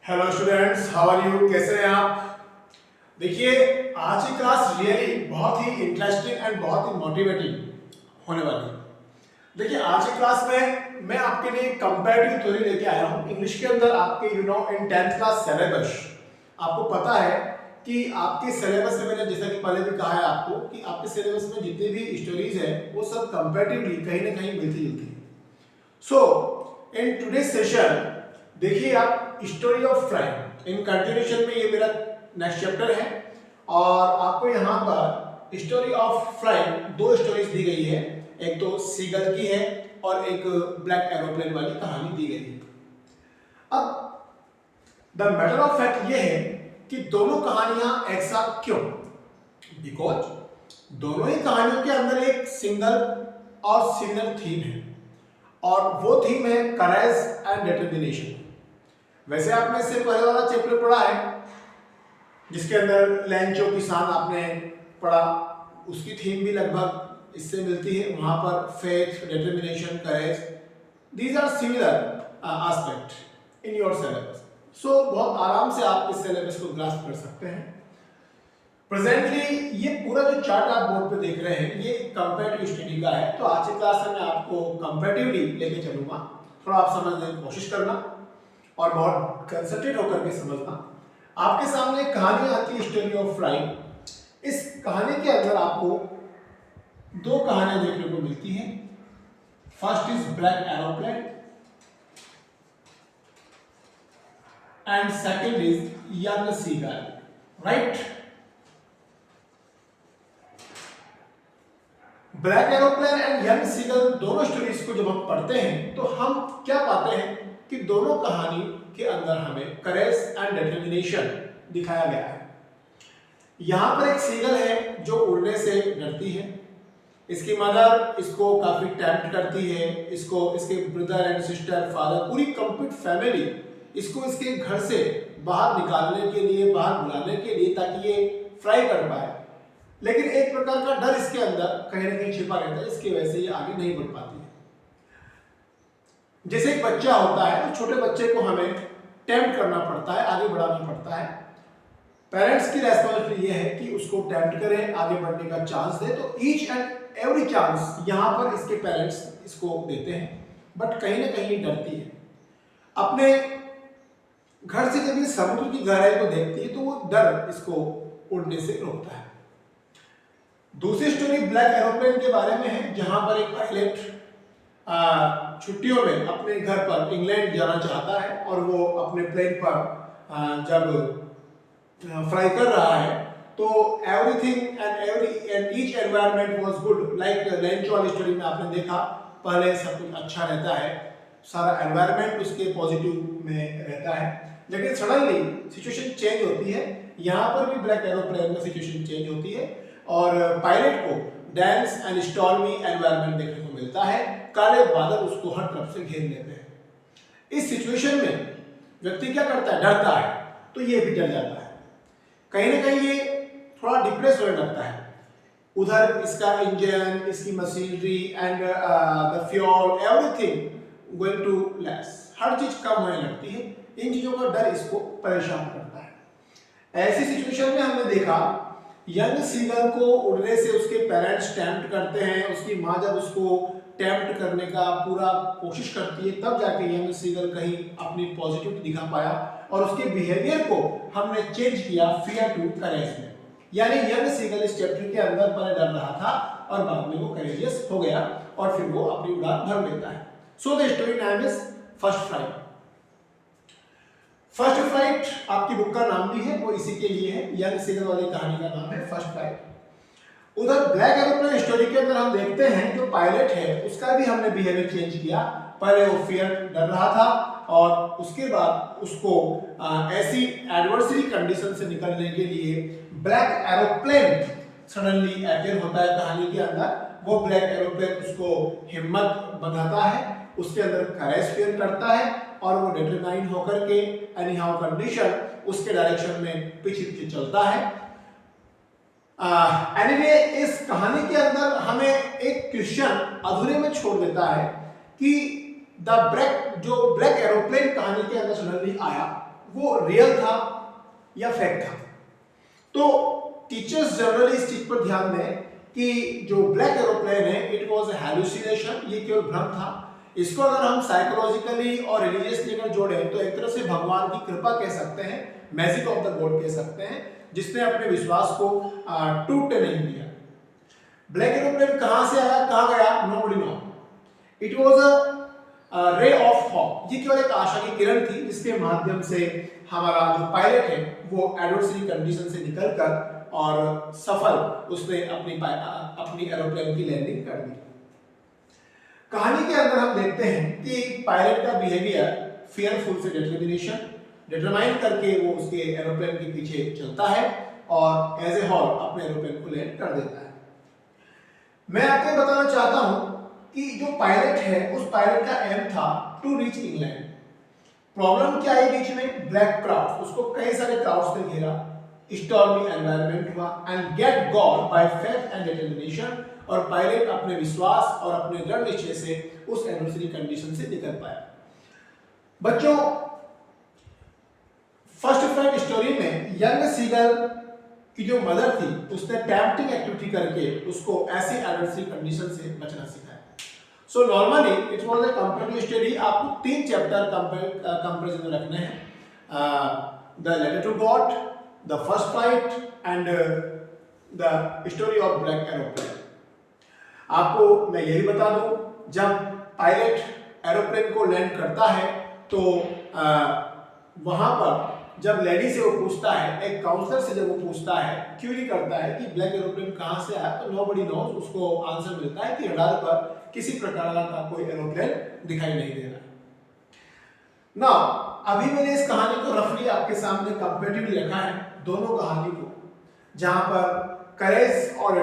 Hello students, how are you? कैसे हैं आप? देखिए, आज की क्लास रियली बहुत ही इंटरेस्टिंग एंड बहुत ही मोटिवेटिंग होने वाली है। देखिए, आज की क्लास में मैं आपके लिए कंपैरेटिव थ्योरी लेके आया हूँ। इंग्लिश के अंदर आपके इन 10th क्लास सिलेबस, आपको पता है कि आपके सिलेबस में, मैंने जैसा कि पहले भी कहा है आपको, कि आपके सिलेबस में जितनी भी स्टोरीज है वो सब कंपैरेटिवली कहीं ना कहीं मिलती जुलती है। सो इन टुडे सेशन देखिए आप story of fry in continuation में, ये मेरा नेक्स्ट चैप्टर है और आपको यहाँ पर स्टोरी ऑफ फ्राई दो स्टोरीज दी गई है। एक तो सीगल की है और एक ब्लैक एरोप्लेन वाली कहानी दी गई है। अब द मैटर ऑफ फैक्ट ये है कि दोनों कहानियां एक साथ क्यों? बिकॉज दोनों ही कहानियों के अंदर एक सिंगल और सिमिलर थीम है और वो थीम है करेज एंड डिटर्मिनेशन। वैसे आपने इससे पहले वाला चैप्टर पढ़ा है जिसके अंदर लैंचो किसान आपने पढ़ा, उसकी थीम भी लगभग इससे मिलती है। वहां पर faith, determination, courage, these are similar aspect in your syllabus. So बहुत आराम से आप इस सिलेबस को ग्रास्प कर सकते हैं। प्रेजेंटली ये पूरा जो चार्ट आप बोर्ड पे देख रहे हैं ये कंपैरेटिव स्टडी का है, तो आज की क्लास में मैं आपको कंपैरेटिवली लेके चलूंगा। थोड़ा आप समझने की कोशिश करना और बहुत कंसंट्रेट होकर के समझना। आपके सामने कहानी आती है स्टोरी ऑफ फ्राई। इस कहानी के अंदर आपको दो कहानियां देखने को मिलती हैं। First is black aeroplane and second is young seagull, right? Black aeroplane and young seagull दोनों स्टोरीज को जब हम पढ़ते हैं तो हम क्या पाते हैं कि दोनों कहानी के अंदर हमें करेज एंड डिटर्मिनेशन दिखाया गया है। यहां पर एक सीगल है जो उड़ने से डरती है। इसकी मदर इसको काफी टेम्प्ट करती है, इसको इसके ब्रदर एंड सिस्टर, फादर, पूरी कंप्लीट फैमिली इसको इसके घर से बाहर निकालने के लिए, बाहर बुलाने के लिए, ताकि ये फ्राई कर पाए। लेकिन एक प्रकार का डर इसके अंदर कहीं ना कहीं छिपा रहता है, इसकी वजह से ये आगे नहीं बढ़ पाती है। जैसे एक बच्चा होता है तो छोटे बच्चे को हमें टेम्प्ट करना पड़ता है, आगे बढ़ाना पड़ता है। पेरेंट्स की रेस्पॉन्सिबिलिटी ये है कि उसको टेम्प्ट करें, आगे बढ़ने का चांस दे। तो ईच एंड एवरी चांस यहाँ पर इसके पेरेंट्स इसको देते हैं, बट कहीं ना कहीं डरती है। अपने घर से जब ये समुद्र की गहराई को देखती है तो वो डर इसको उड़ने से रोकता है। दूसरी स्टोरी ब्लैक एरोप्लेन के बारे में है, जहां पर एक पायलट छुट्टियों में अपने घर पर इंग्लैंड जाना चाहता है और वो अपने प्लेन पर जब फ्लाई कर रहा है तो everything and each environment was good. Like लैंचो वाली स्टोरी में आपने देखा, पहले सब कुछ अच्छा रहता है, सारा एनवायरनमेंट उसके पॉजिटिव में रहता है, लेकिन सडनली सिचुएशन चेंज होती है। यहाँ पर भी ब्लैक एरोप्लेन में सिचुएशन चेंज होती है और पायलट को डेंस एंड स्टॉर्मी एनवायरनमेंट देखने को मिलता है। काले बादल उसको हर तरफ से घेर लेते हैं। इस सिचुएशन में व्यक्ति क्या करता है? डरता है। तो ये भी डर जाता है, कहीं ना कहीं ये थोड़ा डिप्रेस होने लगता है। उधर इसका इंजन, इसकी machinery and the fuel, everything going to less, हर चीज कम होने लगती है। इन चीजों का डर इसको परेशान करता है। ऐसी सिचुएशन में हमने देखा यंग सीगल को उड़ने से उसके पेरेंट्स टेम्प्ट करते हैं। उसकी माँ जब उसको टेम्प्ट करने का पूरा कोशिश करती है तब जाके यंग सीगल कहीं अपनी पॉजिटिव दिखा पाया और उसके बिहेवियर को हमने चेंज किया फियर टू करेज में। यानी यंग सीगल इस चैप्टर के अंदर पहले डर रहा था और बाद में वो करेजियस हो गया और फिर वो अपनी उड़ान भर लेता है। So the story name is first flight. First flight आपकी बुक का नाम भी है, वो इसी के लिए है। यंग सीगल वाली कहानी का नाम है फर्स्ट फ्लाइट। उधर ब्लैक एरोप्लेन स्टोरी के अंदर हम देखते हैं जो पायलट है उसका भी हमने बिहेवियर चेंज किया। पहले वो फियर डर रहा था और उसके बाद उसको ऐसी एडवर्सरी कंडीशन से निकलने के लिए ब्लैक एरोप्लेन सडनली अपीयर होता है कहानी के अंदर। वो ब्लैक एरोप्लेन उसको हिम्मत बनाता है, उसके अंदर करेज फील करता है और वो डिटरमाइन होकर के एनी हाउ कंडीशन उसके डायरेक्शन में पीछे चलता है। एनीवे इस कहानी के अंदर हमें एक क्वेश्चन अधूरे में छोड़ देता है कि द ब्लैक एरोप्लेन कहानी के अंदर सडनली आया वो रियल था या फेक था। तो टीचर्स जनरली इस चीज पर ध्यान दें कि जो ब्लैक एरोप्लेन है इट वाज अ हैलुसिनेशन, ये केवल भ्रम था। इसको अगर हम साइकोलॉजिकली और रिलीजियसली अगर जोड़ें तो एक तरह से भगवान की कृपा कह सकते हैं, मैजिक ऑफ द गॉड कह सकते हैं, जिसने अपने विश्वास को टूटने नहीं दिया। ब्लैक एरोप्लेन कहां से आया, कहां गया, nobody know. It was a ray of hope, ये केवल एक आशा की किरण थी जिसके माध्यम से हमारा जो पायलट है वो एडवर्सरी कंडीशन से निकलकर और सफल उसने अपनी एरोप्लेन की लैंडिंग कर दी। कहानी के अंदर हम देखते हैं कि पायलट का बिहेवियर फियरफुल से डिटरमाइन करके वो उसके एरोप्लेन के पीछे चलता है और एज ए हॉल अपने एरोप्लेन को लैंड कर देता है। मैं आपको बताना चाहता हूं कि जो पायलट है उस पायलट का एम था टू रीच इंग्लैंड। प्रॉब्लम क्या है बीच में, ब्लैक क्राउड, उसको कई सारे क्राउड्स ने घेरा, स्टॉर्मी एनवायरनमेंट हुआ and get God by faith and determination, और पायलट अपने विश्वास और अपने दृढ़ निश्चय से उस एडवर्सरी कंडीशन से निकल पाया। बच्चों, फर्स्ट फ्लाइट स्टोरी में यंग सीगल की जो मदर थी उसने टेम्पटिंग एक्टिविटी करके उसको ऐसी एडवर्सरी कंडीशन से बचना सिखाया। So normally it was a comparative study. आपको 3 चैप्टर कंपैरिजन में रखने हैं, the letter to God, the first flight and the story of black aeroplane. आपको मैं यही बता दूं, जब पायलट एरोप्लेन को लैंड करता है तो वहां पर जब लेडी से वो पूछता है, एक काउंसलर से जब वो पूछता है, क्यूरी करता है कि ब्लैक एरोप्लेन कहां से आया, तो नोबडी नोज, उसको आंसर मिलता है कि रडार पर किसी प्रकार का कोई एरोप्लेन दिखाई नहीं दे रहा। ना अभी मैंने इस कहानी को रफली आपके सामने कंपैरेटिवली रखा है, दोनों कहानी को, जहां पर करेज और